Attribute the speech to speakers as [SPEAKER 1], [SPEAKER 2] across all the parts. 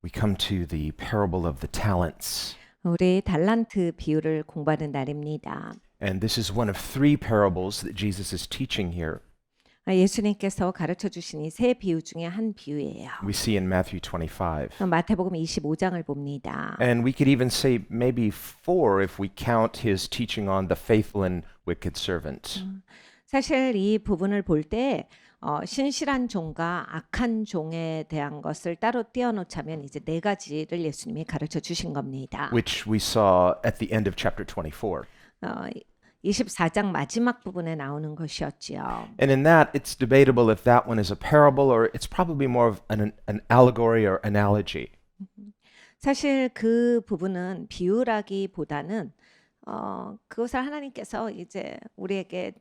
[SPEAKER 1] We come to the parable of the talents.
[SPEAKER 2] 우리 달란트 비유를 공부하는 날입니다.
[SPEAKER 1] And this is one of three parables that Jesus is teaching here.
[SPEAKER 2] 예수님께서 가르쳐 주신 이 세 비유 중에 한 비유예요.
[SPEAKER 1] We see in Matthew 25.
[SPEAKER 2] 마태복음 25장을 봅니다.
[SPEAKER 1] And we could even say maybe four if we count his teaching on the faithful and wicked servant.
[SPEAKER 2] 사실 이 부분을 볼 때 신실한 종과 악한 종에 대한 것을 따로 떼어놓자면 이제 네 가지를 예수님이 가르쳐 주신 겁니다.
[SPEAKER 1] Which we saw at the end of chapter 24.
[SPEAKER 2] 24장 마지막 부분에 나오는 것이었지요.
[SPEAKER 1] And in that, it's debatable if that one is a parable or it's probably more of an allegory or analogy.
[SPEAKER 2] 사실 그 부분은 비유라기보다는 그것을 하나님께서 이제 우리에게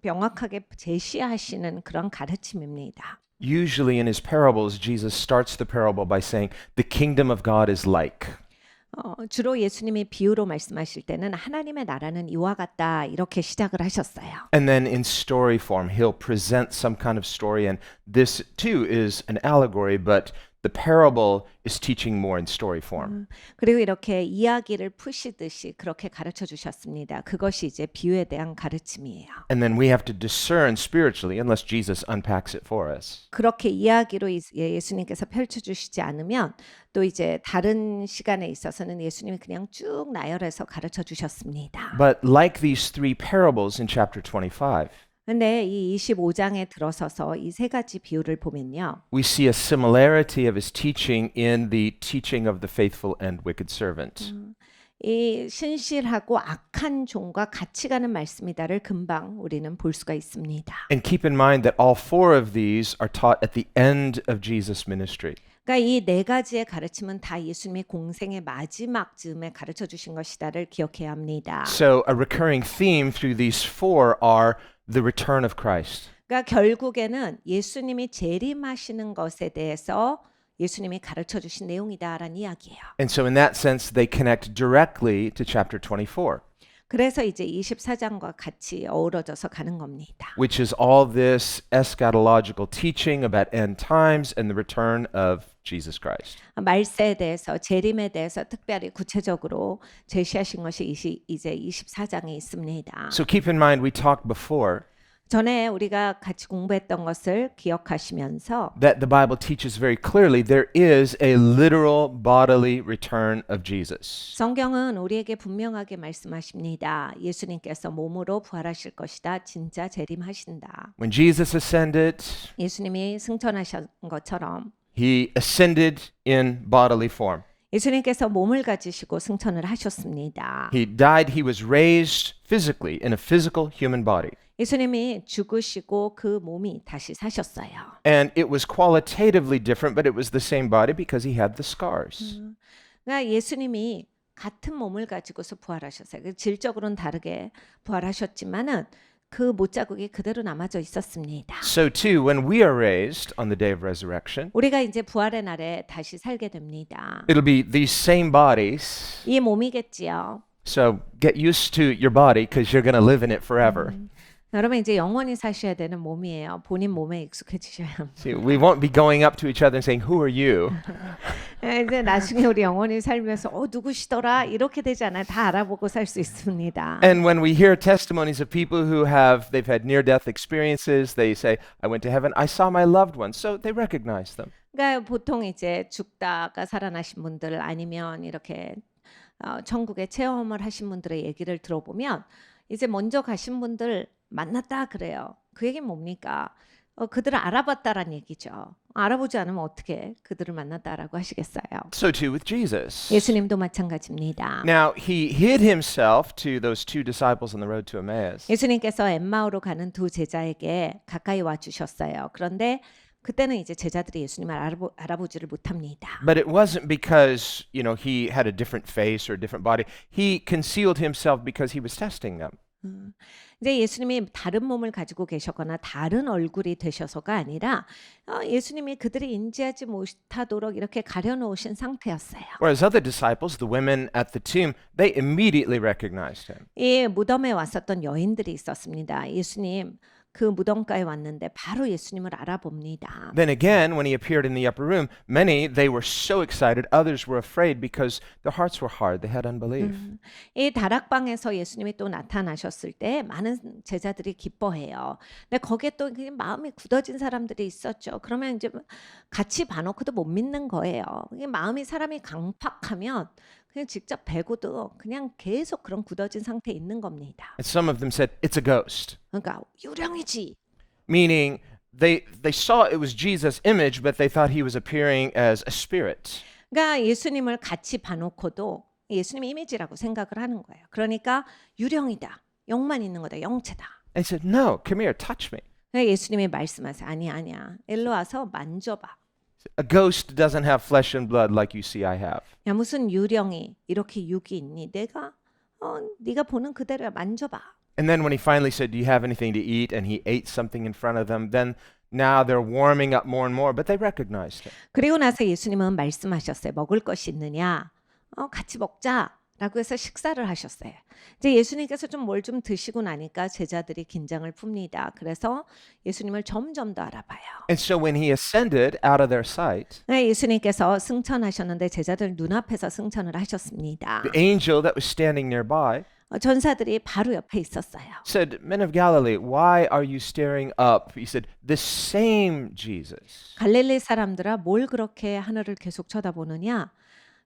[SPEAKER 2] 명확하게 제시하시는 그런 가르침입니다.
[SPEAKER 1] Usually in his parables, Jesus starts the parable by saying, the kingdom of God is like.
[SPEAKER 2] 주로 예수님이 비유로 말씀하실 때는 하나님의 나라는 이와 같다 이렇게 시작을 하셨어요.
[SPEAKER 1] And then in story form, he'll present some kind of story, and this too is an allegory, but the parable is teaching more in story form.
[SPEAKER 2] 그리고 이렇게 이야기를 푸시듯이 그렇게 가르쳐 주셨습니다. 그것이 이제 비유에 대한 가르침이에요.
[SPEAKER 1] And then we have to discern spiritually, unless Jesus unpacks it for us.
[SPEAKER 2] 그렇게 이야기로 예수님께서 펼쳐 주시지 않으면 또 이제 다른 시간에 있어서는 예수님이 그냥 쭉 나열해서 가르쳐 주셨습니다.
[SPEAKER 1] But like these three parables in chapter 25,
[SPEAKER 2] 근데 이 25장에 들어서서 이 세 가지 비유를 보면요.
[SPEAKER 1] we see a similarity of his teaching in the teaching of the faithful and wicked servant.
[SPEAKER 2] 이 신실하고 악한 종과 같이 가는 말씀이다를 금방 우리는 볼 수가 있습니다.
[SPEAKER 1] And keep in mind that all four of these are taught at the end of Jesus' ministry.
[SPEAKER 2] 그러니까 이 네 가지의 가르침은 다 예수님의 공생의 마지막 즈음에 가르쳐 주신 것이다를 기억해야 합니다.
[SPEAKER 1] So a recurring theme through these four are the return of Christ.
[SPEAKER 2] 그러니까 결국에는 예수님이 재림하시는 것에 대해서 예수님이 가르쳐 주신 내용이다라는 이야기예요.
[SPEAKER 1] And so in that sense, they connect directly to chapter 24,
[SPEAKER 2] 그래서 이제 24장과 같이 어우러져서 가는 겁니다.
[SPEAKER 1] which is all this eschatological teaching about end times and the return of Jesus Christ.
[SPEAKER 2] 말세에 대해서 재림에 대해서 특별히 구체적으로 제시하신 것이 이제 24장에 있습니다.
[SPEAKER 1] So keep in mind, we talked before
[SPEAKER 2] 전에 우리가 같이 공부했던 것을 기억하시면서
[SPEAKER 1] that the Bible teaches very clearly there is a literal bodily return of Jesus.
[SPEAKER 2] 성경은 우리에게 분명하게 말씀하십니다. 예수님께서 몸으로 부활하실 것이다. 진짜 재림하신다.
[SPEAKER 1] When Jesus ascended,
[SPEAKER 2] 예수님이 승천하신 것처럼
[SPEAKER 1] he ascended in bodily form.
[SPEAKER 2] 예수님께서 몸을 가지시고 승천을 하셨습니다.
[SPEAKER 1] He died, he was raised physically in a physical human body.
[SPEAKER 2] 예수님이 죽으시고 그 몸이 다시 사셨어요.
[SPEAKER 1] And it was qualitatively different, but it was the same body because he had the scars.
[SPEAKER 2] 그러니까 예수님이 같은 몸을 가지고서 부활하셨어요. 질적으로는 다르게 부활하셨지만은 그 못자국이 그대로 남아져 있었습니다.
[SPEAKER 1] So too, when we are raised on the day of resurrection,
[SPEAKER 2] 우리가 이제 부활의 날에 다시 살게 됩니다.
[SPEAKER 1] it'll be these same bodies.
[SPEAKER 2] 이 몸이겠지요.
[SPEAKER 1] So get used to your body because you're going to live in it forever.
[SPEAKER 2] 여러분 이제 영원히 사셔야 되는 몸이에요. 본인 몸에 익숙해지셔야 합니다.
[SPEAKER 1] See, we won't be going up to each other and saying, "Who are you?"
[SPEAKER 2] 이제 나중에 우리 영원히 살면서 누구시더라 이렇게 되지 않아요. 다 알아보고 살 수 있습니다.
[SPEAKER 1] And when we hear testimonies of people who they've had near-death experiences, they say, "I went to heaven. I saw my loved ones." So they recognize them.
[SPEAKER 2] 그러니까 보통 이제 죽다가 살아나신 분들 아니면 이렇게 천국에 체험을 하신 분들의 얘기를 들어보면 이제 먼저 가신 분들 만났다 그래요. 그 얘기는 뭡니까? 그들을 알아봤다란 얘기죠. 알아보지 않으면 어떻게 그들을 만났다라고 하시겠어요?
[SPEAKER 1] So too with Jesus.
[SPEAKER 2] 예수님도 마찬가지입니다.
[SPEAKER 1] Now, he hid himself to those two disciples on the road to Emmaus.
[SPEAKER 2] 예수님께서 엠마오로 가는 두 제자에게 가까이 와 주셨어요. 그런데 그때는 이제 제자들이 예수님을 알아보지를 못합니다.
[SPEAKER 1] But it wasn't because, he had a different face or a different body. He concealed himself because he was testing them.
[SPEAKER 2] 이제 예수님이 다른 몸을 가지고 계셨거나 다른 얼굴이 되셔서가 아니라 예수님이 그들이 인지하지 못하도록 이렇게 가려놓으신 상태였어요.
[SPEAKER 1] Whereas other disciples, the women at the tomb, they immediately recognized him.
[SPEAKER 2] 이 무덤에 왔었던 여인들이 있었습니다. 예수님 그 무덤가에 왔는데 바로 예수님을 알아봅니다.
[SPEAKER 1] Then again, when he appeared in the upper room, many, they were so excited, others were afraid because their hearts were hard. They had unbelief.
[SPEAKER 2] 이 다락방에서 예수님이 또 나타나셨을 때 많은 제자들이 기뻐해요. 근데 거기에 또 그냥 마음이 굳어진 사람들이 있었죠. 그러면 이제 같이 봐놓고도 못 믿는 거예요. 이게 마음이 사람이 강팍하면 그냥 직접 배고도 그냥 계속 그런 굳어진 상태에 있는 겁니다.
[SPEAKER 1] And some of them said, it's a ghost,
[SPEAKER 2] 그러니까 유령이지.
[SPEAKER 1] meaning they saw it was Jesus' image, but they thought he was appearing as a spirit.
[SPEAKER 2] 그러니까 예수님을 같이 봐놓고도 예수님 이미지라고 생각을 하는 거예요. 그러니까 유령이다. 영만 있는 거다. 영체다.
[SPEAKER 1] And he said, no, come here, touch me.
[SPEAKER 2] 그러니까 예수님이 말씀하세요. 아니야. 일로 와서 만져봐.
[SPEAKER 1] A ghost doesn't have flesh and blood like you see I have.
[SPEAKER 2] 야 무슨 유령이 이렇게 육이 있니? 네가 보는 그대로야. 만져봐.
[SPEAKER 1] And then when he finally said, do you have anything to eat? And he ate something in front of them, then now they're warming up more and more, but they recognized him.
[SPEAKER 2] 그리고 나서 예수님은 말씀하셨어요. 먹을 것이 있느냐? 같이 먹자. 라고 해서 식사를 하셨어요. 이제 예수님께서 좀 뭘 좀 드시고 나니까 제자들이 긴장을 풉니다. 그래서 예수님을 점점 더 알아봐요.
[SPEAKER 1] And so when he ascended out of their sight,
[SPEAKER 2] 네, 예수님께서 승천하셨는데 제자들 눈앞에서 승천을 하셨습니다.
[SPEAKER 1] the angel that was standing nearby
[SPEAKER 2] 전사들이 바로 옆에 있었어요.
[SPEAKER 1] said, Men of Galilee, why are you staring up? He said, this same Jesus.
[SPEAKER 2] 갈릴리 사람들아 뭘 그렇게 하늘을 계속 쳐다보느냐?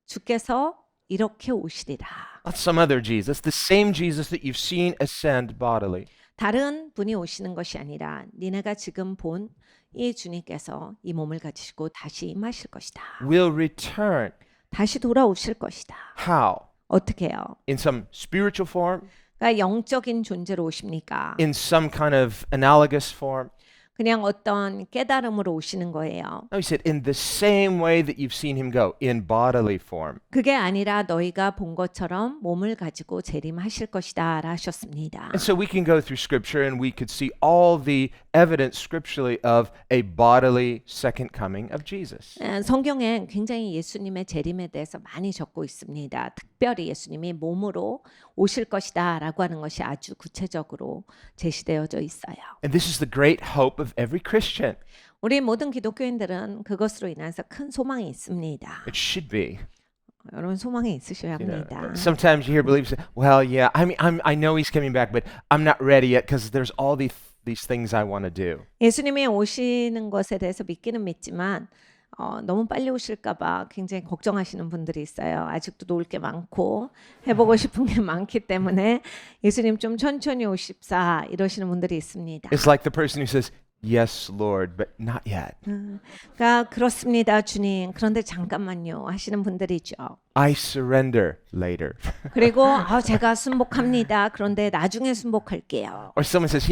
[SPEAKER 2] 주께서 이렇게 오시리라.
[SPEAKER 1] Not some other Jesus, the same Jesus that you've seen ascend bodily.
[SPEAKER 2] 다른 분이 오시는 것이 아니라 니네가 지금 본 이 주님께서 이 몸을 가지시고 다시 임하실 것이다.
[SPEAKER 1] Will return.
[SPEAKER 2] 다시 돌아오실 것이다.
[SPEAKER 1] How?
[SPEAKER 2] 어떻게 해요?
[SPEAKER 1] In some spiritual form?
[SPEAKER 2] 그러니까 영적인 존재로 오십니까?
[SPEAKER 1] In some kind of analogous form?
[SPEAKER 2] 그냥 어떤 깨달음으로 오시는 거예요.
[SPEAKER 1] No, he said, in the same way that you've seen him go, in bodily form.
[SPEAKER 2] 그게 아니라 너희가 본 것처럼 몸을 가지고 재림하실 것이다 하셨습니다.
[SPEAKER 1] And so we can go through scripture and we could see all the evidence scripturally of a bodily second coming of Jesus.
[SPEAKER 2] 성경엔 굉장히 예수님의 재림에 대해서 많이 적고 있습니다. 특별히 예수님이 몸으로 오실 것이다 라고 하는 것이 아주 구체적으로 제시되어져 있어요.
[SPEAKER 1] And this is the great hope of every Christian.
[SPEAKER 2] 우리 모든 기독교인들은 그것으로 인해서 큰 소망이 있습니다.
[SPEAKER 1] It should be.
[SPEAKER 2] 여러분 소망이 있으셔야
[SPEAKER 1] You know,
[SPEAKER 2] 합니다.
[SPEAKER 1] sometimes you hear believers say, well, yeah, I know he's coming back, but I'm not ready yet because there's all these things I want to do.
[SPEAKER 2] 예수님이 오시는 것에 대해서 믿기는 믿지만 너무 빨리 오실까봐 굉장히 걱정하시는 분들이 있어요. 아직도 놀 게 많고 해보고 싶은 게 많기 때문에 예수님 좀 천천히 오십사 이러시는 분들이 있습니다.
[SPEAKER 1] It's like the person who says, yes, Lord, but not yet.
[SPEAKER 2] 그러니까 그렇습니다, 주님. 그런데 잠깐만요 하시는 분들이죠.
[SPEAKER 1] I surrender later.
[SPEAKER 2] 그리고 제가 순복합니다. 그런데 나중에 순복할게요.
[SPEAKER 1] Or someone says,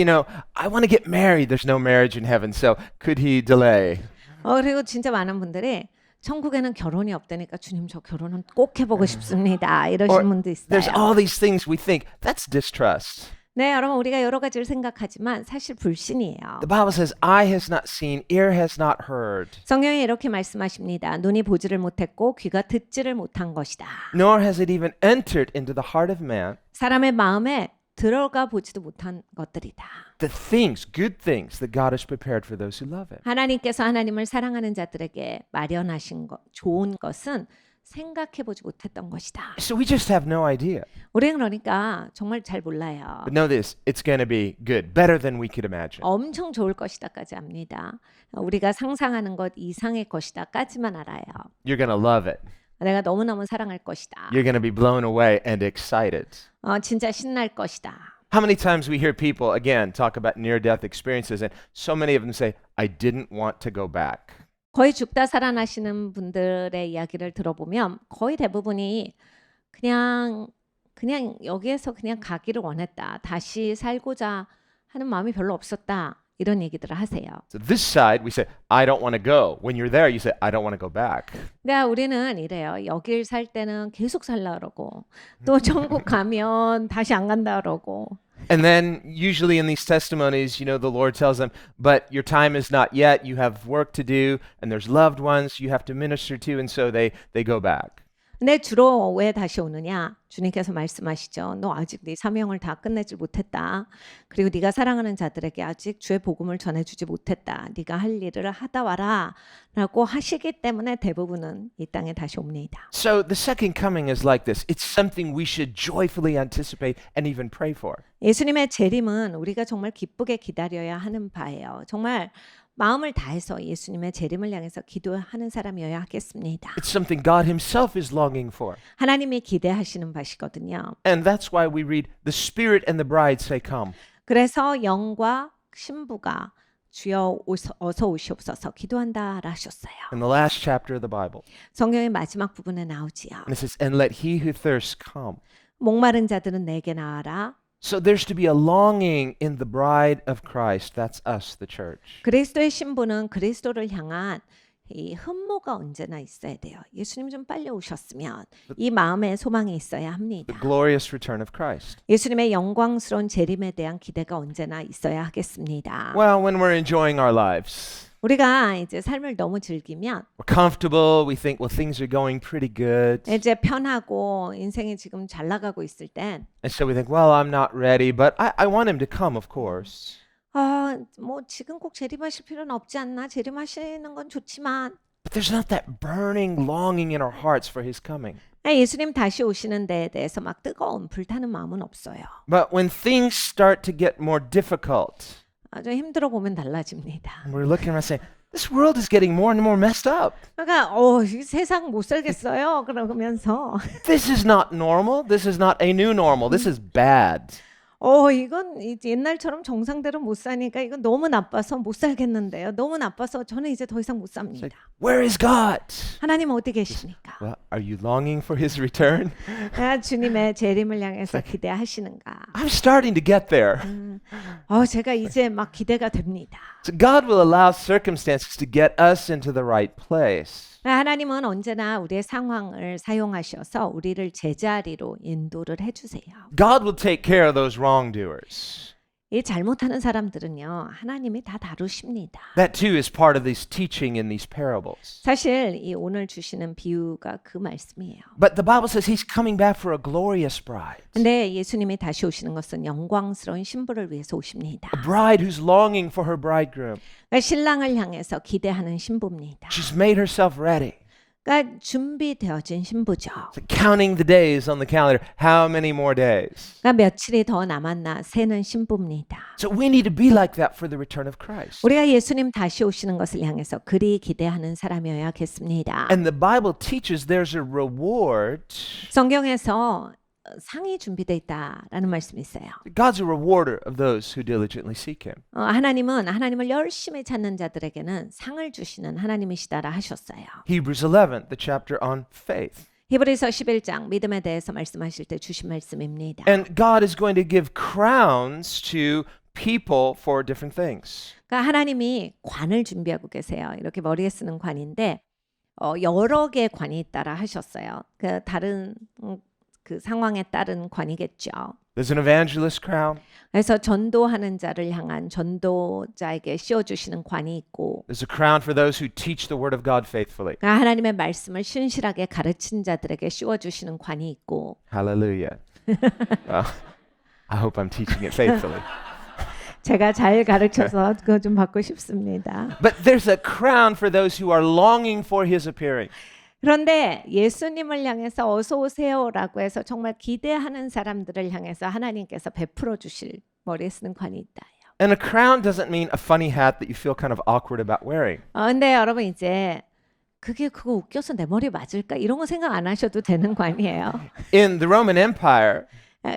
[SPEAKER 1] I want to get married. There's no marriage in heaven, so could he delay?
[SPEAKER 2] 그리고 진짜 많은 분들이 천국에는 결혼이 없다니까 주님 저 결혼은 꼭 해보고 싶습니다. 이러시는 분도
[SPEAKER 1] There's
[SPEAKER 2] 있어요.
[SPEAKER 1] all these things we think, that's distrust.
[SPEAKER 2] 네, 여러분 우리가 여러 가지를 생각하지만 사실 불신이에요.
[SPEAKER 1] The Bible says, eye has not seen, ear has not heard,
[SPEAKER 2] 성경이 이렇게 말씀하십니다. 눈이 보지를 못했고 귀가 듣지를 못한 것이다.
[SPEAKER 1] nor has it even entered into the heart of man,
[SPEAKER 2] 사람의 마음에 들어가 보지도 못한 것들이다.
[SPEAKER 1] the things, good things that God has prepared for those who love him.
[SPEAKER 2] 하나님께서 하나님을 사랑하는 자들에게 마련하신 것, 좋은 것은 생각해보지 못했던 것이다.
[SPEAKER 1] So we just have no idea.
[SPEAKER 2] 우리는 그러니까 정말 잘 몰라요.
[SPEAKER 1] But know this, it's going to be good, better than we could imagine.
[SPEAKER 2] 엄청 좋을 것이다까지 압니다. 우리가 상상하는 것 이상의 것이다까지만 알아요.
[SPEAKER 1] You're going to love it.
[SPEAKER 2] 내가 너무너무 사랑할 것이다.
[SPEAKER 1] You're going to be blown away and excited.
[SPEAKER 2] 진짜 신날 것이다.
[SPEAKER 1] How many times we hear people, again, talk about near-death experiences, and so many of them say, I didn't want to go back.
[SPEAKER 2] 거의 죽다 살아나시는 분들의 이야기를 들어보면 거의 대부분이 그냥 여기에서 그냥 가기를 원했다. 다시 살고자 하는 마음이 별로 없었다. 이런 얘기들을 하세요.
[SPEAKER 1] So this side, we say, I don't want to go. When you're there, you say, I don't want to go back.
[SPEAKER 2] 그러니까 우리는 이래요. 여길 살 때는 계속 살라 그러고 또 천국 가면 다시 안 간다 그러고
[SPEAKER 1] And then usually in these testimonies, the Lord tells them, but your time is not yet. You have work to do, and there's loved ones you have to minister to, and so they go back.
[SPEAKER 2] 근데 주로 왜 다시 오느냐? 주님께서 말씀하시죠. 너 아직 네 사명을 다 끝내지 못했다. 그리고 네가 사랑하는 자들에게 아직 주의 복음을 전해주지 못했다. 네가 할 일을 하다 와라. 라고 하시기 때문에 대부분은 이 땅에 다시 옵니다.
[SPEAKER 1] So the second coming is like this. It's something we should joyfully anticipate and even pray for.
[SPEAKER 2] 예수님의 재림은 우리가 정말 기쁘게 기다려야 하는 바예요. 정말 마음을 다해서 예수님의 재림을 향해서 기도하는 사람이어야 하겠습니다.
[SPEAKER 1] It's something God himself is longing for.
[SPEAKER 2] 하나님이 기대하시는 바시거든요.
[SPEAKER 1] And that's why we read, the Spirit and the bride say, come.
[SPEAKER 2] 그래서 영과 신부가 주여 어서 오시옵소서 기도한다라 하셨어요.
[SPEAKER 1] In the last chapter of the Bible.
[SPEAKER 2] 성경의 마지막 부분에 나오지요.
[SPEAKER 1] And it says, and let he who thirsts come.
[SPEAKER 2] 목마른 자들은 내게 나와라.
[SPEAKER 1] So there's to be a longing in the bride of Christ. That's us, the church.
[SPEAKER 2] 그리스도의 신부는 그리스도를 향한 이 흠모가 언제나 있어야 돼요. 예수님 좀 빨리 오셨으면 이 마음에 소망이 있어야 합니다.
[SPEAKER 1] The glorious return of Christ.
[SPEAKER 2] 예수님의 영광스러운 재림에 대한 기대가 언제나 있어야 하겠습니다.
[SPEAKER 1] Well, when we're enjoying our lives,
[SPEAKER 2] 우리가 이제 삶을 너무 즐기면
[SPEAKER 1] we're comfortable, we think, well, things are going pretty good.
[SPEAKER 2] 이제 편하고 인생이 지금 잘 나가고 있을 땐
[SPEAKER 1] And so we think, well, I'm not ready, but I want him to come, of course.
[SPEAKER 2] 뭐 지금 꼭 재림하실 필요는 없지 않나? 재림하시는 건 좋지만
[SPEAKER 1] But there's not that burning longing in our hearts for his coming.
[SPEAKER 2] 예수님 다시 오시는 데에 대해서 막 뜨거운 불타는 마음은 없어요.
[SPEAKER 1] But when things start to get more difficult,
[SPEAKER 2] 아주 힘들어 보면 달라집니다.
[SPEAKER 1] and we're looking around saying, this world is getting more and more messed up.
[SPEAKER 2] 그러니까 이 세상 못 살겠어요. 그러면서
[SPEAKER 1] This is not normal. This is not a new normal. This is bad.
[SPEAKER 2] 이건 이제 옛날처럼 정상대로 못 사니까 이건 너무 나빠서 못 살겠는데요. 너무 나빠서 저는 이제 더 이상 못
[SPEAKER 1] It's like,
[SPEAKER 2] 삽니다.
[SPEAKER 1] where is God?
[SPEAKER 2] 하나님 어디 계십니까?
[SPEAKER 1] Well, are you longing for his return?
[SPEAKER 2] 주님의 재림을 향해서 기대하시는가?
[SPEAKER 1] I'm starting to get there.
[SPEAKER 2] 제가 이제 막 기대가 됩니다.
[SPEAKER 1] So God will allow circumstances to get us into the right place.
[SPEAKER 2] 하나님은 언제나 우리의 상황을 사용하셔서 우리를 제자리로 인도를 해주세요.
[SPEAKER 1] God will take care of those wrongdoers.
[SPEAKER 2] 이 잘못하는 사람들은요, 하나님이 다 다루십니다.
[SPEAKER 1] That too is part of this teaching in these parables.
[SPEAKER 2] 사실 이 오늘 주시는 비유가 그 말씀이에요.
[SPEAKER 1] But the Bible says he's coming back for a glorious bride.
[SPEAKER 2] 근데 예수님이 다시 오시는 것은 영광스러운 신부를 위해서 오십니다.
[SPEAKER 1] A bride who's longing for her bridegroom.
[SPEAKER 2] 그러니까 신랑을 향해서 기대하는 신부입니다.
[SPEAKER 1] She's made herself ready.
[SPEAKER 2] 그러니까 준비되어진 신부죠.
[SPEAKER 1] It's like counting the days on the calendar. How many more days?
[SPEAKER 2] 그러니까 며칠이 더 남았나 세는 신부입니다.
[SPEAKER 1] So we need to be like that for the return of Christ.
[SPEAKER 2] 우리가 예수님 다시 오시는 것을 향해서 그리 기대하는 사람이어야겠습니다.
[SPEAKER 1] And the Bible teaches there's a reward.
[SPEAKER 2] 성경에서 상이 준비되어 있다라는 말씀이 있어요.
[SPEAKER 1] God's a rewarder of those who diligently seek him.
[SPEAKER 2] 하나님은 하나님을 열심히 찾는 자들에게는 상을 주시는 하나님이시다라 하셨어요.
[SPEAKER 1] Hebrews 11, the chapter on faith.
[SPEAKER 2] 히브리서 11장 믿음에 대해서 말씀하실 때 주신 말씀입니다.
[SPEAKER 1] And God is going to give crowns to people for different things.
[SPEAKER 2] 그러니까 하나님이 관을 준비하고 계세요. 이렇게 머리에 쓰는 관인데 여러 개의 관이 있다라 하셨어요. 그 다른 그 상황에 따른 관이겠죠.
[SPEAKER 1] There's an evangelist crown.
[SPEAKER 2] 그래서 전도하는 자를 향한 전도자에게 씌워주시는 관이 있고
[SPEAKER 1] There's a crown for those who teach the word of God faithfully.
[SPEAKER 2] 그러니까 하나님의 말씀을 신실하게 가르친 자들에게 씌워주시는 관이 있고
[SPEAKER 1] Hallelujah. Well, I hope I'm teaching it faithfully.
[SPEAKER 2] 제가 잘 가르쳐서 그거 좀 받고 싶습니다.
[SPEAKER 1] But there's a crown for those who are longing for his appearing.
[SPEAKER 2] 그런데 예수님을 향해서 어서 오세요라고 해서 정말 기대하는 사람들을 향해서 하나님께서 베풀어 주실 머리에 쓰는 관이 있다요.
[SPEAKER 1] And a crown doesn't mean a funny hat that you feel kind of awkward about wearing.
[SPEAKER 2] 근데 여러분 이제 그거 웃겨서 내 머리 맞을까 이런 거 생각 안 하셔도 되는 관이에요.
[SPEAKER 1] In the Roman Empire,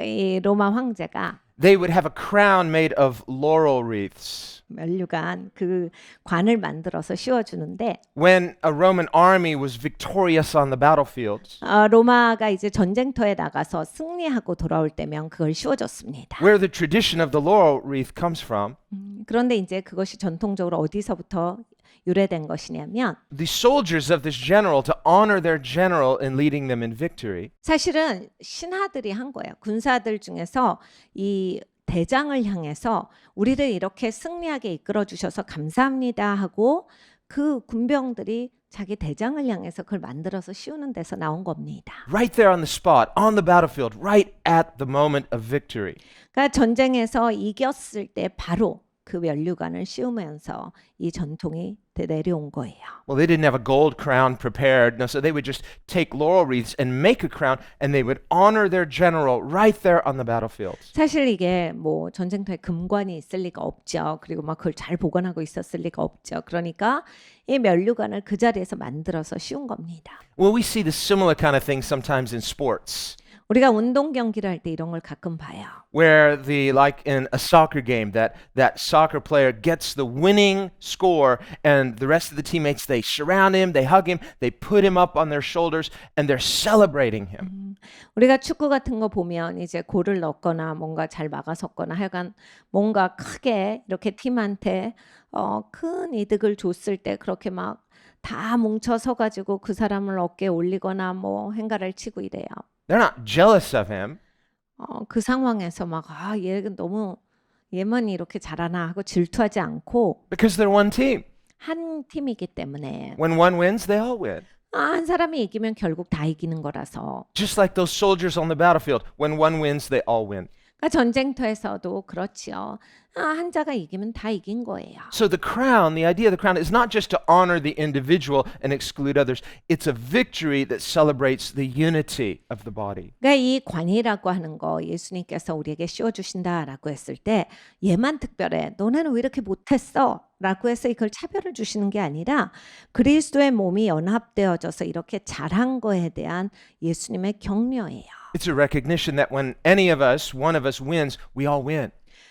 [SPEAKER 2] 이 로마 황제가
[SPEAKER 1] they would have a crown made of laurel wreaths.
[SPEAKER 2] 면류관 그 관을 만들어서 씌워주는데
[SPEAKER 1] When a Roman army was victorious on the battlefield,
[SPEAKER 2] 로마가 이제 전쟁터에 나가서 승리하고 돌아올 때면 그걸 씌워줬습니다.
[SPEAKER 1] where the tradition of the laurel wreath comes from,
[SPEAKER 2] 그런데 이제 그것이 전통적으로 어디서부터 유래된 것이냐면
[SPEAKER 1] the soldiers of this general, to honor their general in leading them in victory,
[SPEAKER 2] 사실은 신하들이 한 거예요. 군사들 중에서 이 대장을 향해서 우리를 이렇게 승리하게 이끌어 주셔서 감사합니다 하고 그 군병들이 자기 대장을 향해서 그걸 만들어서 씌우는 데서 나온 겁니다.
[SPEAKER 1] Right there on the spot, on the battlefield, right at the moment of victory.
[SPEAKER 2] 그러니까 전쟁에서 이겼을 때 바로 그 면류관을 씌우면서 이 전통이 내려온 거예요.
[SPEAKER 1] Well, they didn't have a gold crown prepared, no, so they would just take laurel wreaths and make a crown, and they would honor their general right there on the battlefield.
[SPEAKER 2] 사실 이게 뭐 전쟁터에 금관이 있을 리가 없죠. 그리고 막 그걸 잘 보관하고 있었을 리가 없죠. 그러니까 이 면류관을 그 자리에서 만들어서 씌운 겁니다.
[SPEAKER 1] Well, we see this similar kind of thing sometimes in sports,
[SPEAKER 2] 우리가 운동 경기를 할 때 이런 걸 가끔 봐요.
[SPEAKER 1] where like in a soccer game, that soccer player gets the winning score, and the rest of the teammates, they surround him, they hug him, they put him up on their shoulders, and they're celebrating him.
[SPEAKER 2] 우리가 축구 같은 거 보면 이제 골을 넣거나 뭔가 잘 막아섰거나 하여간 뭔가 크게 이렇게 팀한테 큰 이득을 줬을 때 그렇게 막 다 뭉쳐 서 가지고 그 사람을 어깨에 올리거나 뭐 행가를 치고 이래요.
[SPEAKER 1] They're not jealous of him.
[SPEAKER 2] 그 상황에서 막 얘 너무 얘만 이렇게 잘하나 하고 질투하지 않고
[SPEAKER 1] Because they're one team.
[SPEAKER 2] 한 팀이기 때문에
[SPEAKER 1] When one wins, they all win.
[SPEAKER 2] 한 사람이 이기면 결국 다 이기는 거라서.
[SPEAKER 1] Just like those soldiers on the battlefield. When one wins, they all win.
[SPEAKER 2] 그러니까 전쟁터에서도 그렇지요. 한 자가 이기면 다 이긴 거예요.
[SPEAKER 1] So the crown, the idea of the crown is not just to honor the individual and exclude others. It's a victory that celebrates the unity of the body.
[SPEAKER 2] 그러니까 이 관이라고 하는 거 예수님께서 우리에게 씌워주신다라고 했을 때 얘만 특별해. 너네는 왜 이렇게 못했어? 라고 해서 이걸 차별을 주시는 게 아니라 그리스도의 몸이 연합되어져서 이렇게 잘한 거에 대한 예수님의 격려예요.
[SPEAKER 1] It's a recognition that when any of us, one of us wins, we all win.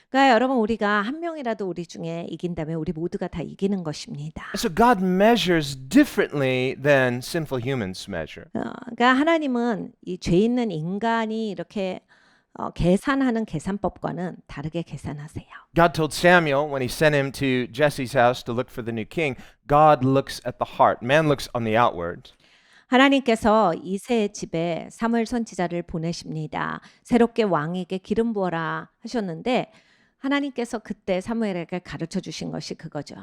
[SPEAKER 2] 그러니까 여러분 우리가 한 명이라도 우리 중에 이긴다면 우리 모두가 다 이기는 것입니다.
[SPEAKER 1] So God measures differently than sinful humans measure.
[SPEAKER 2] 그러니까 하나님은 이 죄 있는 인간이 이렇게 계산하는 계산법과는 다르게 계산하세요.
[SPEAKER 1] God told Samuel when he sent him to Jesse's house to look for the new king, God looks at the heart. Man looks on the outward.
[SPEAKER 2] 하나님께서 이새의 집에 사무엘 선지자를 보내십니다. 새롭게 왕에게 기름 부어라 하셨는데 하나님께서 그때 사무엘에게 가르쳐 주신 것이 그거죠.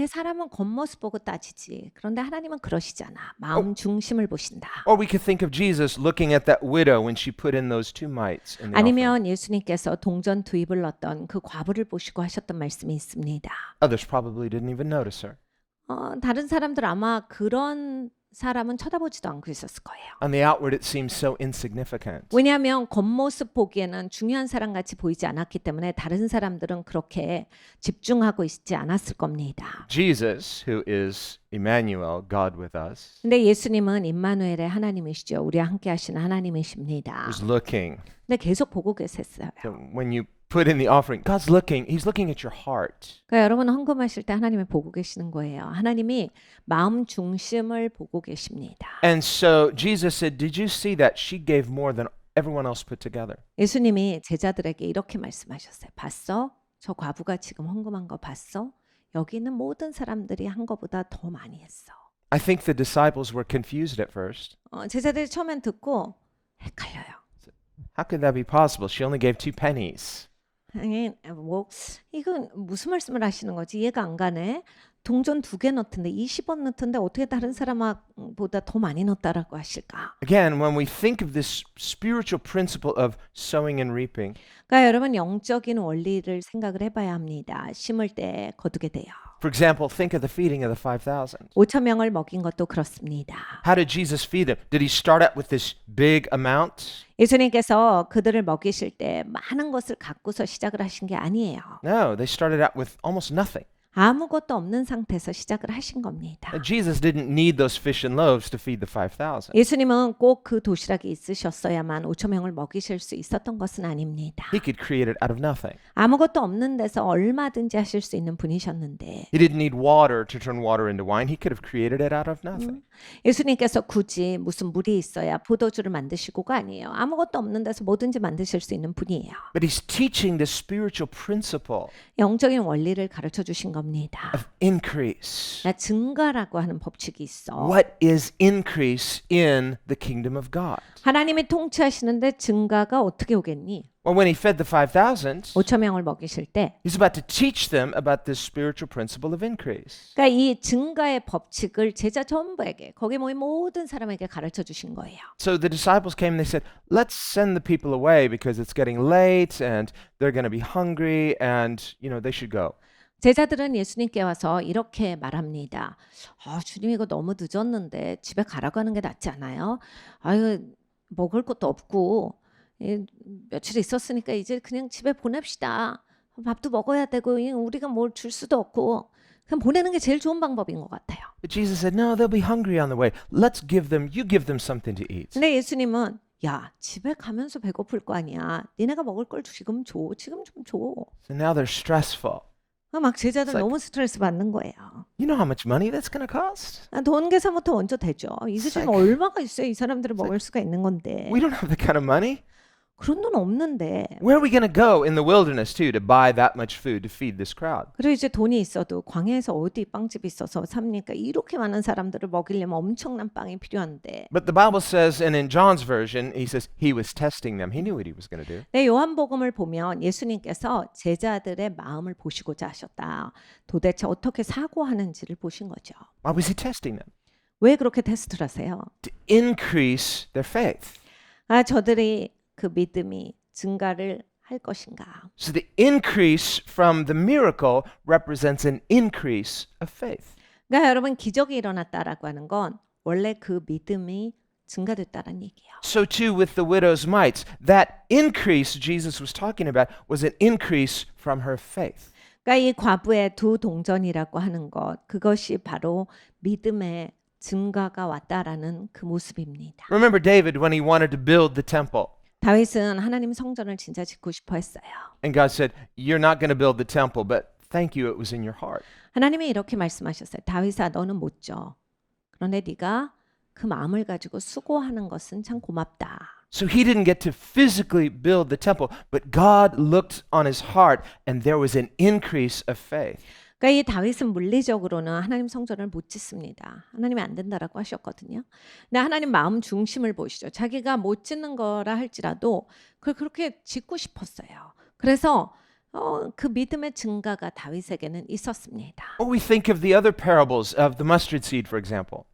[SPEAKER 2] 사람은 겉모습 보고 따지지. 그런데 하나님은 그러시잖아. 마음 중심을 보신다.
[SPEAKER 1] Or we could think of Jesus looking at that widow when she put in those 2 mites in the offering.
[SPEAKER 2] 아니면 예수님께서 동전 두입을 넣었던 그 과부를 보시고 하셨던 말씀이 있습니다.
[SPEAKER 1] Others probably didn't even notice her.
[SPEAKER 2] 다른 사람들 아마 그런 사람은 쳐다보지도 않고 있었을 거예요.
[SPEAKER 1] On the outward, it seems so insignificant.
[SPEAKER 2] 왜냐하면 겉모습 보기에는 중요한 사람 같이 보이지 않았기 때문에 다른 사람들은 그렇게 집중하고 있지 않았을 겁니다.
[SPEAKER 1] Jesus, who is Emmanuel, God with us,
[SPEAKER 2] 근데 예수님은 임마누엘의 하나님이시죠. 우리와 함께 하시는 하나님이십니다.
[SPEAKER 1] was looking.
[SPEAKER 2] 근데 계속 보고 계셨어요.
[SPEAKER 1] So when you put in the offering, God's looking. He's looking at your heart.
[SPEAKER 2] 그러니까 여러분 헌금하실 때 하나님이 보고 계시는 거예요. 하나님이 마음 중심을 보고 계십니다.
[SPEAKER 1] And so Jesus said, "Did you see that she gave more than everyone else put together?"
[SPEAKER 2] 예수님이 제자들에게 이렇게 말씀하셨어요. 봤어? 저 과부가 지금 헌금한 거 봤어? 여기 있는 모든 사람들이 한 거보다 더 많이 했어.
[SPEAKER 1] I think the disciples were confused at first.
[SPEAKER 2] 제자들이 처음엔 듣고 헷갈려요.
[SPEAKER 1] How could that be possible? She only gave 2 pennies.
[SPEAKER 2] 아니, 뭐 이건 무슨 말씀을 하시는 거지? 이해가 안 가네. 동전 2개 넣던데 20원 넣던데 어떻게 다른 사람보다 더 많이 넣었다라고 하실까?
[SPEAKER 1] Again, when we think of this spiritual principle of sowing and reaping,
[SPEAKER 2] 그러니까 여러분 영적인 원리를 생각을 해봐야 합니다. 심을 때 거두게 돼요.
[SPEAKER 1] for example, think of the feeding of the 5,000.
[SPEAKER 2] 5천 명을 먹인 것도 그렇습니다.
[SPEAKER 1] How did Jesus feed them? Did he start out with this big amount?
[SPEAKER 2] 예수님께서 그들을 먹이실 때 많은 것을 갖고서 시작을 하신 게 아니에요.
[SPEAKER 1] No, they started out with almost nothing.
[SPEAKER 2] 아무것도 없는 상태에서 시작을 하신 겁니다.
[SPEAKER 1] Jesus didn't need those fish and loaves to feed the 5,000.
[SPEAKER 2] 예수님은 꼭 그 도시락이 있으셨어야만 5천 명을 먹이실 수 있었던 것은 아닙니다.
[SPEAKER 1] He could create it out of nothing.
[SPEAKER 2] 아무것도 없는 데서 얼마든지 하실 수 있는 분이셨는데
[SPEAKER 1] He didn't need water to turn water into wine. He could have created it out of nothing.
[SPEAKER 2] 예수님께서 굳이 무슨 물이 있어야 포도주를 만드시고가 아니에요. 아무것도 없는 데서 뭐든지 만드실 수 있는 분이에요.
[SPEAKER 1] But he's teaching this spiritual principle
[SPEAKER 2] 영적인 원리를 가르쳐 주신 겁니다. 겁니다.
[SPEAKER 1] of increase.
[SPEAKER 2] 증가라고 하는 법칙이 있어.
[SPEAKER 1] What is increase in the kingdom of God?
[SPEAKER 2] 하나님이 통치하시는데 증가가 어떻게 오겠니?
[SPEAKER 1] Well, when he fed the 5,000,
[SPEAKER 2] 5천 명을 먹이실 때,
[SPEAKER 1] he's about to teach them about this spiritual principle of increase.
[SPEAKER 2] 그러니까 이 증가의 법칙을 제자 전부에게, 거기 모인 모든 사람에게 가르쳐 주신 거예요.
[SPEAKER 1] So the disciples came and they said, let's send the people away because it's getting late and they're going to be hungry and, they should go.
[SPEAKER 2] 제자들은 예수님께 와서 이렇게 말합니다. 주님 이거 너무 늦었는데 집에 가라고 하는 게 낫지 않아요? 아유, 먹을 것도 없고 며칠 있었으니까 이제 그냥 집에 보냅시다. 밥도 먹어야 되고 우리가 뭘 줄 수도 없고 그냥 보내는 게 제일 좋은 방법인 것 같아요.
[SPEAKER 1] But Jesus said, no, they'll be hungry on the way. You give them something to eat.
[SPEAKER 2] 근데 예수님은 야, 집에 가면서 배고플 거 아니야. 니네가 먹을 걸 지금 줘. 지금 좀 줘.
[SPEAKER 1] So now they're stressful.
[SPEAKER 2] 막 제자들
[SPEAKER 1] It's like-
[SPEAKER 2] 너무 스트레스 받는 거예요.
[SPEAKER 1] You know how much money that's going to cost?
[SPEAKER 2] 돈 계산부터 먼저 되죠. 이게 지금
[SPEAKER 1] like-
[SPEAKER 2] 얼마가 있어요? 이 사람들을 먹을 수가 있는 건데.
[SPEAKER 1] We don't have that kind of money.
[SPEAKER 2] 그런 돈 없는데.
[SPEAKER 1] Where are we going to go in the wilderness too to buy that much food to feed this crowd?
[SPEAKER 2] 그리고 이제 돈이 있어도 광야에서 어디 빵집이 있어서 삽니까? 이렇게 많은 사람들을 먹이려면 엄청난 빵이 필요한데.
[SPEAKER 1] But the Bible says, and in John's version, he says he was testing them. He knew what he was going to do.
[SPEAKER 2] 네, 요한복음을 보면 예수님께서 제자들의 마음을 보시고자 하셨다. 도대체 어떻게 사고하는지를 보신 거죠.
[SPEAKER 1] Why was he testing them?
[SPEAKER 2] 왜 그렇게 테스트를 하세요?
[SPEAKER 1] To increase their faith.
[SPEAKER 2] 저들이 그 믿음이 증가를 할 것인가?
[SPEAKER 1] So the increase from the miracle represents an increase of faith.
[SPEAKER 2] 그러니까 여러분 기적이 일어났다라고 하는 건 원래 그 믿음이 증가됐다는 얘기예요.
[SPEAKER 1] So too with the widow's mites. That increase Jesus was talking about was an increase from her faith.
[SPEAKER 2] 그러니까 이 과부의 두 동전이라고 하는 것, 그것이 바로 믿음의 증가가 왔다라는 그 모습입니다.
[SPEAKER 1] Remember David when he wanted to build the temple.
[SPEAKER 2] 다윗은 하나님 성전을 진짜 짓고 싶어 했어요.
[SPEAKER 1] And God said, you're not going to build the temple, but thank you, it was in your heart.
[SPEAKER 2] 하나님이 이렇게 말씀하셨어요. 다윗아, 너는 못 져. 그런데 네가 그 마음을 가지고 수고하는 것은 참 고맙다.
[SPEAKER 1] So he didn't get to physically build the temple, but God looked on his heart and there was an increase of faith.
[SPEAKER 2] 그러니까 이 다윗은 물리적으로는 하나님 성전을 못 짓습니다. 하나님이 안 된다라고 하셨거든요. 근데 하나님 마음 중심을 보시죠. 자기가 못 짓는 거라 할지라도 그걸 그렇게 짓고 싶었어요. 그래서 그 믿음의 증가가 다윗에게는 있었습니다.
[SPEAKER 1] Or we think of the other parables of the mustard seed, for example.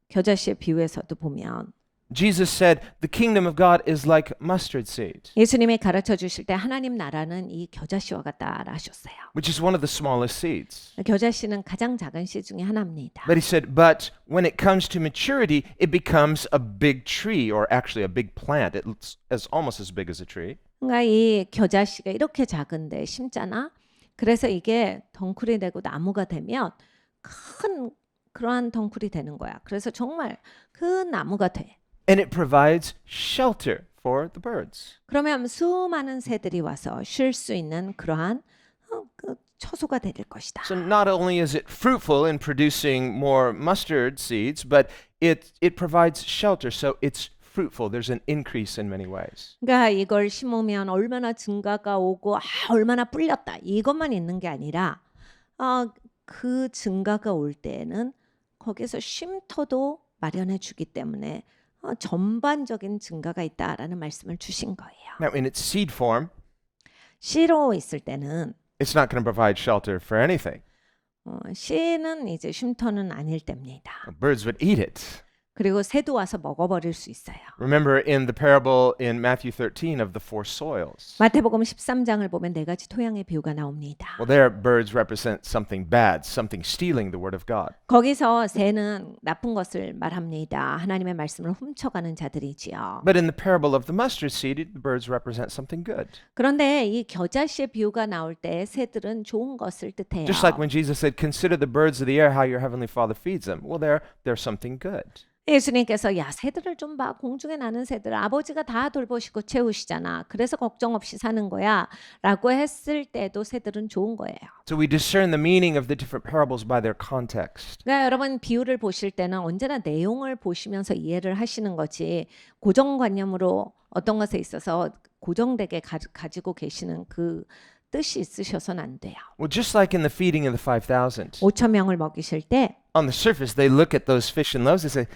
[SPEAKER 2] 겨자씨의 비유에서도 보면
[SPEAKER 1] Jesus said, the kingdom of God is like mustard seed,
[SPEAKER 2] 예수님이 가르쳐 주실 때 하나님 나라는 이 겨자씨와 같다라 하셨어요.
[SPEAKER 1] which is one of the smallest seeds.
[SPEAKER 2] 겨자씨는 가장 작은 씨 중에 하나입니다.
[SPEAKER 1] But he said, but when it comes to maturity, it becomes a big tree, or actually a big plant. It's almost as big as a tree.
[SPEAKER 2] 그러니까 이 겨자씨가 이렇게 작은데 심잖아. 그래서 이게 덩쿨이 되고 나무가 되면 큰 그러한 덩쿨이 되는 거야. 그래서 정말 그 나무가 돼.
[SPEAKER 1] And it provides shelter for the birds.
[SPEAKER 2] 그러면 수많은 새들이 와서 쉴 수 있는 그러한 그 처소가 될 것이다.
[SPEAKER 1] So not only is it fruitful in producing more mustard seeds, but it provides shelter. So it's fruitful. There's an increase in many ways.
[SPEAKER 2] 그러니까 이걸 심으면 얼마나 증가가 오고 얼마나 뿔렸다 이것만 있는 게 아니라 그 증가가 올 때에는 거기서 쉼터도 마련해 주기 때문에 전반적인 증가가 있다라는 말씀을 주신 거예요.
[SPEAKER 1] Now, in its seed form,
[SPEAKER 2] 씨로 있을 때는
[SPEAKER 1] it's not going to provide shelter for anything.
[SPEAKER 2] 씨는 이제 쉼터는 아닐 때입니다.
[SPEAKER 1] Birds would eat it.
[SPEAKER 2] 그리고 새도 와서 먹어버릴 수 있어요.
[SPEAKER 1] Remember in the parable in Matthew 13 of the four soils.
[SPEAKER 2] 마태복음 13장을 보면 네 가지 토양의 비유가 나옵니다.
[SPEAKER 1] Well, there birds represent something bad, something stealing the word of God.
[SPEAKER 2] 거기서 새는 나쁜 것을 말합니다. 하나님의 말씀을 훔쳐가는 자들이지요.
[SPEAKER 1] But in the parable of the mustard seed, the birds represent something good.
[SPEAKER 2] 그런데 이 겨자씨의 비유가 나올 때 새들은 좋은 것을 뜻해요.
[SPEAKER 1] Just like when Jesus said, "Consider the birds of the air, how your heavenly Father feeds them." Well, they're something good.
[SPEAKER 2] 예수님께서 야 새들을 좀 봐. 공중에 나는 새들 아버지가 다 돌보시고 채우시잖아. 그래서 걱정 없이 사는 거야. 라고 했을 때도 새들은 좋은 거예요.
[SPEAKER 1] So we discern the meaning of the different parables by their context.
[SPEAKER 2] 그러니까 여러분 비유를 보실 때는 언제나 내용을 보시면서 이해를 하시는 거지 고정관념으로 어떤 것에 있어서 고정되게 가지고 계시는 그 뜻이 있으셔서는 안 돼요.
[SPEAKER 1] Well, just like in the feeding of the 5,000,
[SPEAKER 2] 5천 명을 먹이실 때
[SPEAKER 1] on the surface, they look at those fish and loaves and say,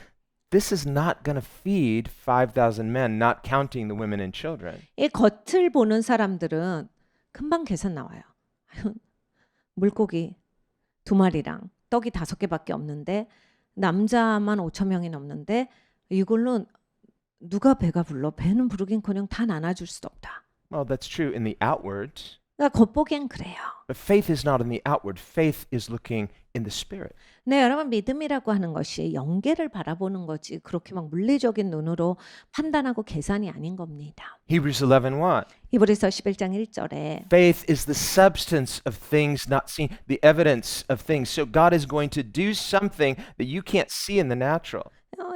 [SPEAKER 1] this is not going to feed 5,000 men, not counting the women and children.
[SPEAKER 2] 이 겉을 보는 사람들은 금방 계산 나와요. 물고기 2마리랑 떡이 5개밖에 없는데 남자만 5천 명이 넘는데 이걸로 누가 배가 불러? 배는 부르긴커녕 다 나눠줄 수도 없다.
[SPEAKER 1] Well, that's true in the outward,
[SPEAKER 2] 그러니까 겉보기엔 그래요.
[SPEAKER 1] but faith is not in the outward. Faith is looking in the spirit.
[SPEAKER 2] 네, 여러분 믿음이라고 하는 것이 영계를 바라보는 거지 그렇게 막 물리적인 눈으로 판단하고 계산이 아닌 겁니다.
[SPEAKER 1] Hebrews 11:1.
[SPEAKER 2] 히브리서 11장 1절에
[SPEAKER 1] Faith is the substance of things not seen, the evidence of things. So God is going to do something that you can't see in the natural.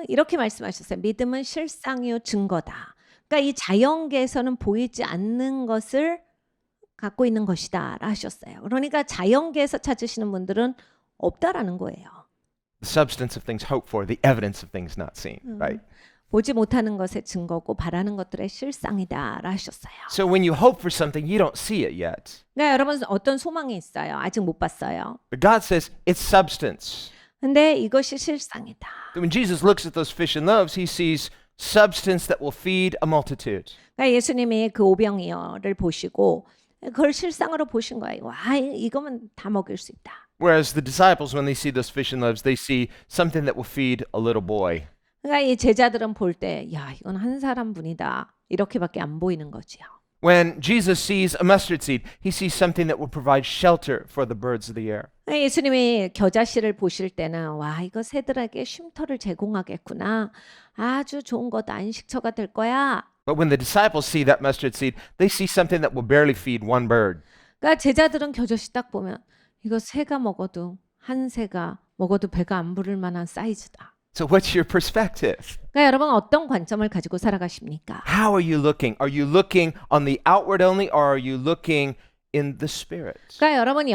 [SPEAKER 2] 이렇게 말씀하셨어요. 믿음은 실상이요 증거다. 그러니까 이 자연계에서는 보이지 않는 것을 갖고 있는 것이다 하셨어요. 그러니까 자연계에서 찾으시는 분들은 없다라는 거예요.
[SPEAKER 1] The substance of things hoped for, the evidence of things not seen, right?
[SPEAKER 2] 보지 못하는 것의 증거고 바라는 것들의 실상이다 하셨어요.
[SPEAKER 1] So when you hope for something, you don't see it yet.
[SPEAKER 2] 그러니까 여러분 어떤 소망이 있어요. 아직 못 봤어요.
[SPEAKER 1] But God says it's substance.
[SPEAKER 2] 근데 이것이 실상이다.
[SPEAKER 1] When Jesus looks at those fish and loaves, he sees substance that will feed a multitude.
[SPEAKER 2] 그러니까 예수님이 그 오병이어를 보시고 그걸 실상으로 보신 거예요. 와, 이거면 다 먹일 수 있다.
[SPEAKER 1] Whereas the disciples, when they see those fish and loaves, they see something that will feed a little boy.
[SPEAKER 2] 그러니까 이 제자들은 볼 때, 야, 이건 한 사람분이다. 이렇게밖에 안 보이는 거지요.
[SPEAKER 1] When Jesus sees a mustard seed, he sees something that will provide shelter for the birds of the air.
[SPEAKER 2] 예수님이 겨자씨를 보실 때는 와, 이거 새들에게 쉼터를 제공하겠구나. 아주 좋은 것 안식처가 될 거야.
[SPEAKER 1] But when the disciples see that mustard seed, they see something that will barely feed one bird.
[SPEAKER 2] 그러니까 제자들은 겨자씨 딱 보면 이거 새가 먹어도 한 새가 먹어도 배가 안 부를 만한 사이즈다.
[SPEAKER 1] So what's your perspective?
[SPEAKER 2] 그러니까 여러분 어떤 관점을 가지고 살아가십니까?
[SPEAKER 1] How are you looking? Are you looking on the outward only, or are you looking in the spirit?
[SPEAKER 2] 그러니까 여러분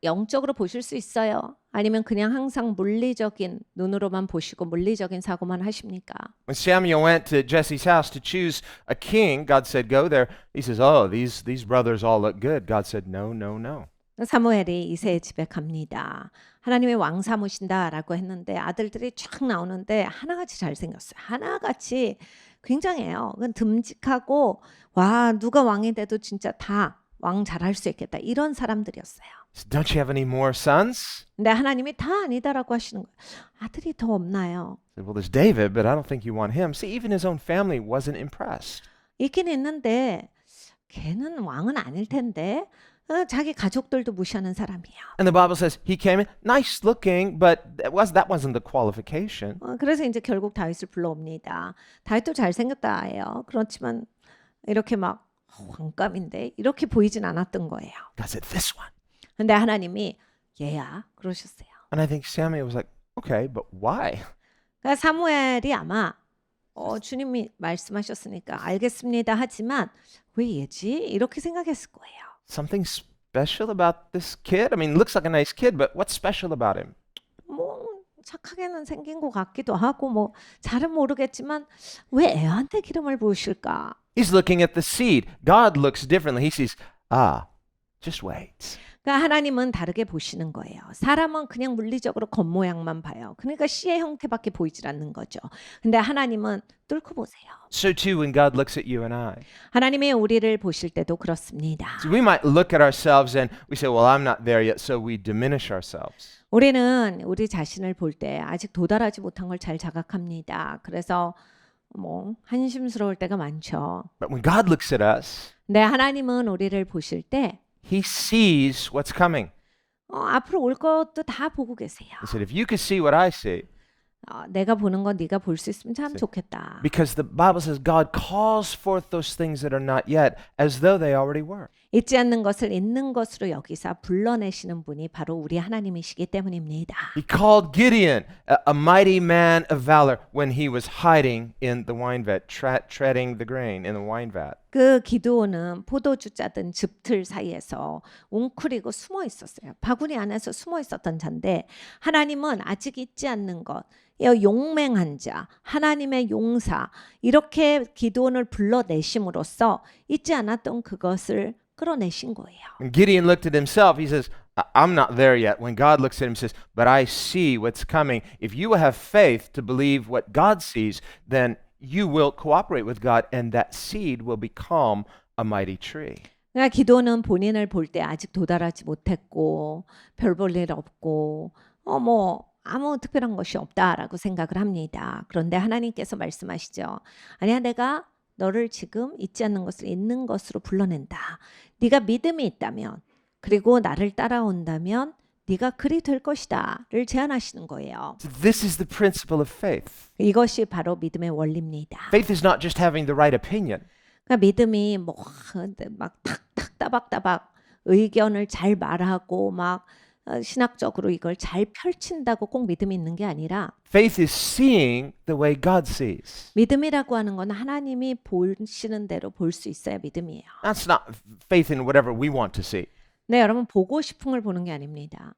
[SPEAKER 2] 영적으로 보실 수 있어요? 아니면 그냥 항상 물리적인 눈으로만 보시고 물리적인 사고만 하십니까?
[SPEAKER 1] When Samuel went to Jesse's house to choose a king, God said, "Go there." He says, "Oh, these brothers all look good." God said, "No, no, no."
[SPEAKER 2] 사무엘이 이새의 집에 갑니다. 하나님의 왕 삼으신다라고 했는데 아들들이 쫙 나오는데 하나같이 잘생겼어요. 하나같이 굉장해요. 그건 듬직하고 와 누가 왕이 돼도 진짜 다 왕 잘할 수 있겠다. 이런 사람들이었어요.
[SPEAKER 1] So, don't you have any more sons?
[SPEAKER 2] 근데 하나님이 다 아니다라고 하시는 거예요. 아들이 더 없나요?
[SPEAKER 1] He said, well, there's David, but I don't think you want him. See, even his own family wasn't impressed.
[SPEAKER 2] 있긴 있는데 걔는 왕은 아닐 텐데 자기 가족들도 무시하는 사람이에요.
[SPEAKER 1] And the Bible says he came in nice looking, but that wasn't the qualification.
[SPEAKER 2] 그래서 이제 결국 다윗을 불러옵니다. 다윗도 잘생겼다예요. 그렇지만 이렇게 막 왕감인데 이렇게 보이진 않았던 거예요.
[SPEAKER 1] God said, this one.
[SPEAKER 2] 근데 하나님이 얘야 그러셨어요.
[SPEAKER 1] And I think Samuel was like, okay, but why?
[SPEAKER 2] 그러니까 사무엘이 아마 주님이 말씀하셨으니까 알겠습니다 하지만 왜 얘지? 이렇게 생각했을 거예요.
[SPEAKER 1] Something special about this kid? I mean, looks like a nice kid, but what's special about him?
[SPEAKER 2] 뭐 착하게는 생긴 것 같기도 하고 뭐 잘은 모르겠지만 왜 애한테 기름을 부으실까?
[SPEAKER 1] He's looking at the seed. God looks differently. He sees, just wait.
[SPEAKER 2] 그러니까 하나님은 다르게 보시는 거예요. 사람은 그냥 물리적으로 겉모양만 봐요. 그러니까 씨의 형태밖에 보이질 않는 거죠. 근데 하나님은 뚫고 보세요.
[SPEAKER 1] So too when God looks at you and I.
[SPEAKER 2] 하나님이 우리를 보실 때도 그렇습니다.
[SPEAKER 1] So we might look at ourselves and we say, well, I'm not there yet, so we diminish ourselves.
[SPEAKER 2] 우리는 우리 자신을 볼 때 아직 도달하지 못한 걸 잘 자각합니다. 그래서 뭐 한심스러울 때가 많죠.
[SPEAKER 1] But when God looks at us,
[SPEAKER 2] 근데 하나님은 우리를 보실 때
[SPEAKER 1] he sees what's coming.
[SPEAKER 2] 앞으로 올 것도 다 보고 계세요.
[SPEAKER 1] He said, if you could see what I see,
[SPEAKER 2] 내가 보는 건 네가 볼 수 있으면 참 좋겠다.
[SPEAKER 1] because the Bible says God calls forth those things that are not yet as though they already were.
[SPEAKER 2] 있지 않는 것을 있는 것으로 여기사 불러내시는 분이 바로 우리 하나님이시기 때문입니다.
[SPEAKER 1] He called Gideon a mighty man of valor when he was hiding in the wine vat, treading the grain in the wine vat.
[SPEAKER 2] 그 기드온은 포도주 짜던 즙틀 사이에서 웅크리고 숨어 있었어요. 바구니 안에서 숨어 있었던 자인데 하나님은 아직 있지 않는 것, 용맹한 자, 하나님의 용사 이렇게 기드온을 불러내심으로써 있지 않았던 그것을 끌어내신 거예요.
[SPEAKER 1] And Gideon looked at himself. He says, I'm not there yet. When God looks at him and says, but I see what's coming. If you will have faith to believe what God sees, then you will cooperate with God and that seed will become a mighty tree.
[SPEAKER 2] 그러니까 기도는 본인을 볼 때 아직 도달하지 못했고 별 볼 일 없고 뭐 아무 특별한 것이 없다라고 생각을 합니다. 그런데 하나님께서 말씀하시죠. 아니야, 내가 너를 지금 있지 않는 것을 있는 것으로 불러낸다. 네가 믿음이 있다면 그리고 나를 따라온다면 네가 그리 될 것이다를 제안하시는 거예요.
[SPEAKER 1] So this is the principle of faith.
[SPEAKER 2] 이것이 바로 믿음의 원리입니다.
[SPEAKER 1] Faith is not just having the right opinion.
[SPEAKER 2] 그러니까 믿음이 막 탁탁 따박따박 의견을 잘 말하고 막 신학적으로 이걸 잘 펼친다고 꼭 믿음이 있는 게 아니라
[SPEAKER 1] Faith is seeing the way God sees.
[SPEAKER 2] 믿음이라고 하는 건 하나님이 보시는 대로 볼 수 있어야 믿음이에요.
[SPEAKER 1] That's not faith in whatever we want to see.
[SPEAKER 2] 네, 여러분 보고 싶은 걸 보는 게 아닙니다.